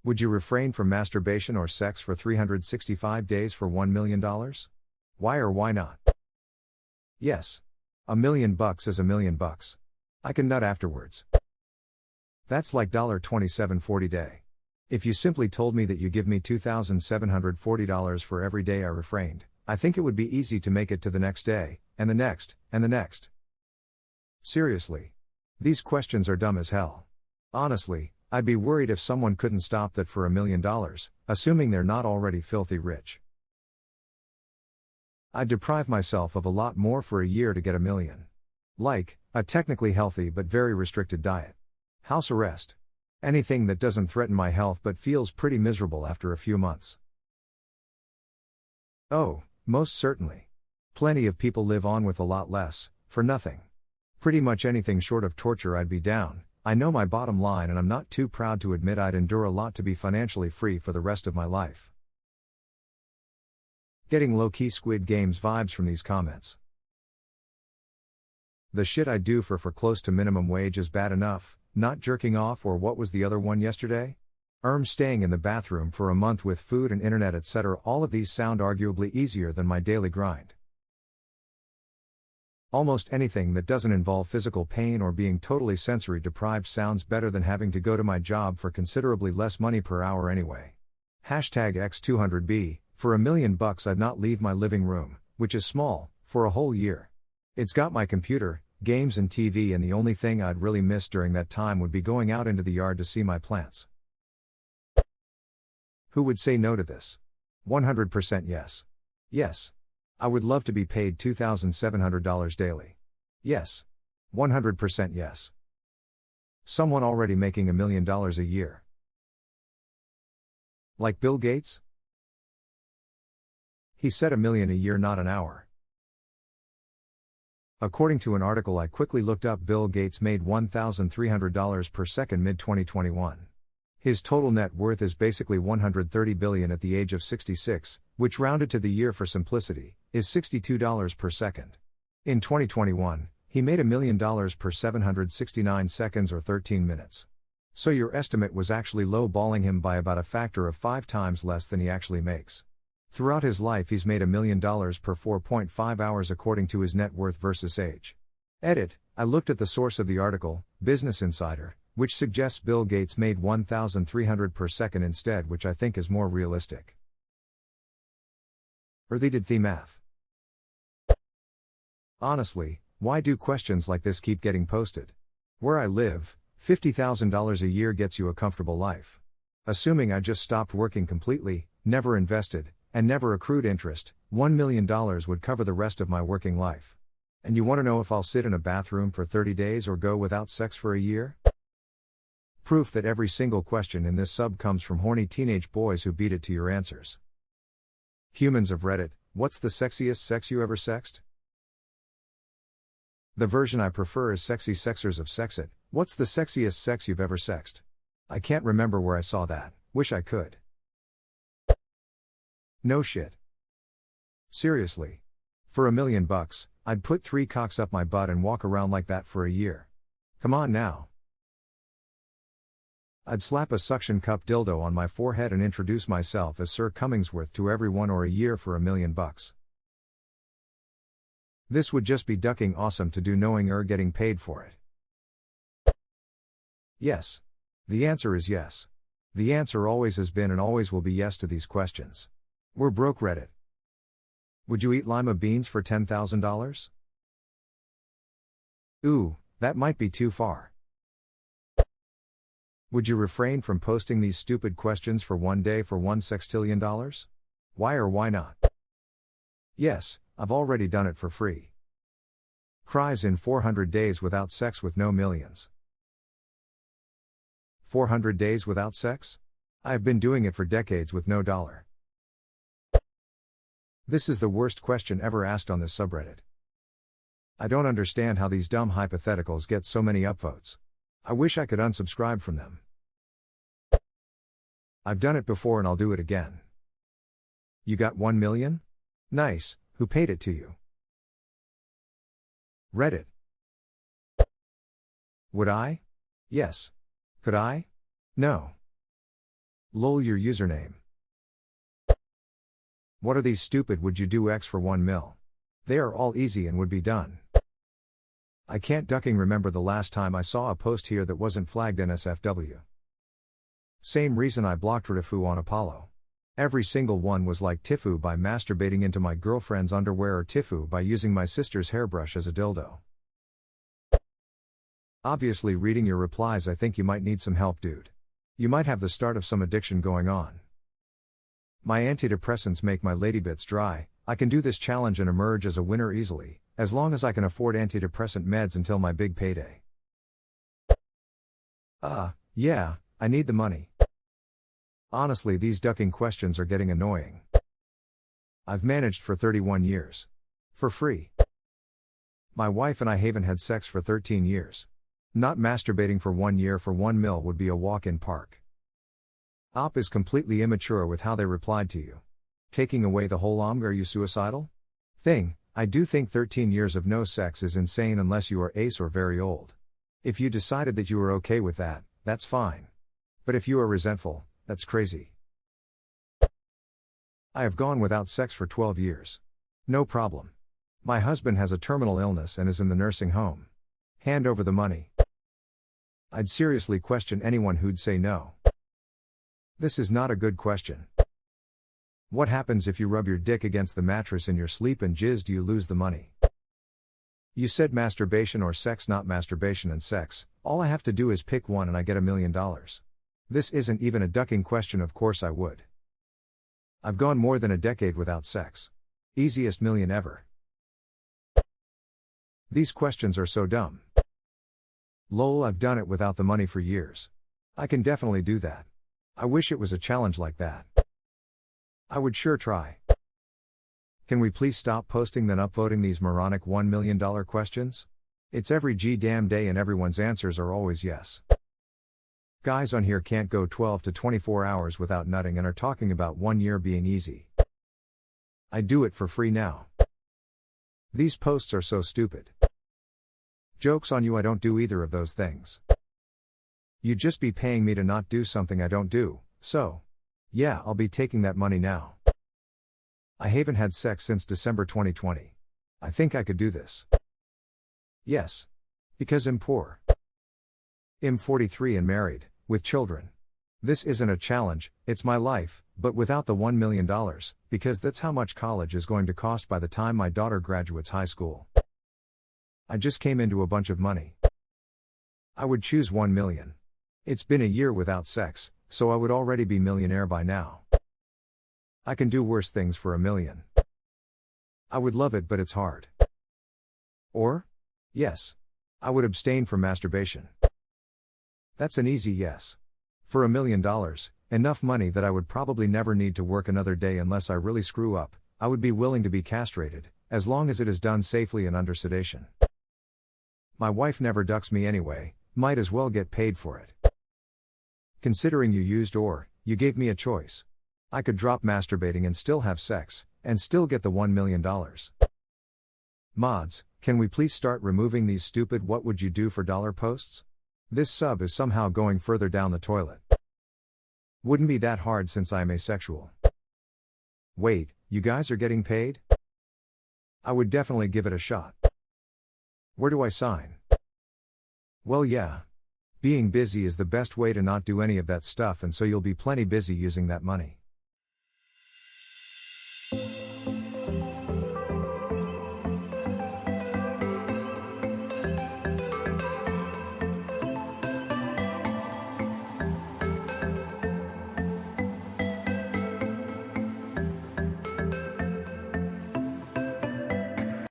Would you refrain from masturbation or sex for 365 days for $1 million? Why or why not? Yes. $1 million is $1 million. I can nut afterwards. That's like $27.40 day. If you simply told me that you give me $2,740 for every day I refrained, I think it would be easy to make it to the next day, and the next, and the next. Seriously. These questions are dumb as hell. Honestly, I'd be worried if someone couldn't stop that for $1 million, assuming they're not already filthy rich. I'd deprive myself of a lot more for a year to get $1 million. Like, a technically healthy but very restricted diet. House arrest. Anything that doesn't threaten my health but feels pretty miserable after a few months. Oh, most certainly. Plenty of people live on with a lot less, for nothing. Pretty much anything short of torture I'd be down. I know my bottom line and I'm not too proud to admit I'd endure a lot to be financially free for the rest of my life. Getting low-key Squid Games vibes from these comments. The shit I do for close to minimum wage is bad enough, not jerking off or what was the other one yesterday? Staying in the bathroom for a month with food and internet etc. All of these sound arguably easier than my daily grind. Almost anything that doesn't involve physical pain or being totally sensory deprived sounds better than having to go to my job for considerably less money per hour anyway. #X200B, for $1 million I'd not leave my living room, which is small, for a whole year. It's got my computer, games and TV and the only thing I'd really miss during that time would be going out into the yard to see my plants. Who would say no to this? 100% yes. Yes. I would love to be paid $2,700 daily. Yes. 100% yes. Someone already making $1 million a year. Like Bill Gates? He said $1 million a year, not an hour. According to an article I quickly looked up, Bill Gates made $1,300 per second mid-2021. His total net worth is basically $130 billion at the age of 66, which rounded to the year for simplicity, is $62 per second. In 2021, he made $1 million per 769 seconds or 13 minutes. So your estimate was actually low-balling him by about a factor of 5 times less than he actually makes. Throughout his life he's made $1 million per 4.5 hours according to his net worth versus age. Edit, I looked at the source of the article, Business Insider, which suggests Bill Gates made $1,300 per second instead, which I think is more realistic. They did the math. Honestly, why do questions like this keep getting posted? Where I live, $50,000 a year gets you a comfortable life. Assuming I just stopped working completely, never invested, and never accrued interest, $1 million would cover the rest of my working life. And you want to know if I'll sit in a bathroom for 30 days or go without sex for a year? Proof that every single question in this sub comes from horny teenage boys who beat it to your answers. Humans of Reddit, what's the sexiest sex you ever sexed? The version I prefer is Sexy Sexers of Sexit, what's the sexiest sex you've ever sexed? I can't remember where I saw that, wish I could. No shit. Seriously. For $1 million, I'd put 3 cocks up my butt and walk around like that for a year. Come on now. I'd slap a suction cup dildo on my forehead and introduce myself as Sir Cummingsworth to everyone or a year for $1 million. This would just be ducking awesome to do knowing getting paid for it. Yes. The answer is yes. The answer always has been and always will be yes to these questions. We're broke Reddit. Would you eat lima beans for $10,000? Ooh, that might be too far. Would you refrain from posting these stupid questions for one day for $1 sextillion? Why or why not? Yes, I've already done it for free. Cries in 400 days without sex with no millions. 400 days without sex? I've been doing it for decades with no dollar. This is the worst question ever asked on this subreddit. I don't understand how these dumb hypotheticals get so many upvotes. I wish I could unsubscribe from them. I've done it before and I'll do it again. You got 1 million? Nice, who paid it to you? Reddit. Would I? Yes. Could I? No. Lol your username. What are these stupid would you do X for 1 mil? They are all easy and would be done. I can't ducking remember the last time I saw a post here that wasn't flagged NSFW. Same reason I blocked Rtifu on Apollo. Every single one was like Tifu by masturbating into my girlfriend's underwear or Tifu by using my sister's hairbrush as a dildo. Obviously reading your replies I think you might need some help dude. You might have the start of some addiction going on. My antidepressants make my ladybits dry, I can do this challenge and emerge as a winner easily, as long as I can afford antidepressant meds until my big payday. Yeah, I need the money. Honestly these ducking questions are getting annoying. I've managed for 31 years. For free. My wife and I haven't had sex for 13 years. Not masturbating for 1 year for 1 mil would be a walk in park. Op is completely immature with how they replied to you. Taking away the whole are you suicidal? Thing, I do think 13 years of no sex is insane unless you are ace or very old. If you decided that you were okay with that, that's fine. But if you are resentful, that's crazy. I have gone without sex for 12 years. No problem. My husband has a terminal illness and is in the nursing home. Hand over the money. I'd seriously question anyone who'd say no. This is not a good question. What happens if you rub your dick against the mattress in your sleep and jizz? Do you lose the money? You said masturbation or sex, not masturbation and sex. All I have to do is pick one and I get $1 million. This isn't even a ducking question, of course I would. I've gone more than a decade without sex. Easiest million ever. These questions are so dumb. Lol, I've done it without the money for years. I can definitely do that. I wish it was a challenge like that. I would sure try. Can we please stop posting then upvoting these moronic $1 million questions? It's every damn day and everyone's answers are always yes. Guys on here can't go 12 to 24 hours without nutting and are talking about 1 year being easy. I do it for free now. These posts are so stupid. Joke's on you, I don't do either of those things. You'd just be paying me to not do something I don't do, so. Yeah, I'll be taking that money now. I haven't had sex since December 2020. I think I could do this. Yes. Because I'm poor. I'm 43 and married, with children. This isn't a challenge, it's my life, but without the $1 million, because that's how much college is going to cost by the time my daughter graduates high school. I just came into a bunch of money. I would choose 1 million. It's been a year without sex, so I would already be millionaire by now. I can do worse things for $1 million. I would love it, but it's hard. Or? Yes. I would abstain from masturbation. That's an easy yes. For $1 million, enough money that I would probably never need to work another day unless I really screw up, I would be willing to be castrated, as long as it is done safely and under sedation. My wife never ducks me anyway, might as well get paid for it. Considering you used or, you gave me a choice. I could drop masturbating and still have sex, and still get the $1 million. Mods, can we please start removing these stupid what would you do for dollar posts? This sub is somehow going further down the toilet. Wouldn't be that hard since I'm asexual. Wait, you guys are getting paid? I would definitely give it a shot. Where do I sign? Well yeah. Being busy is the best way to not do any of that stuff, and so you'll be plenty busy using that money.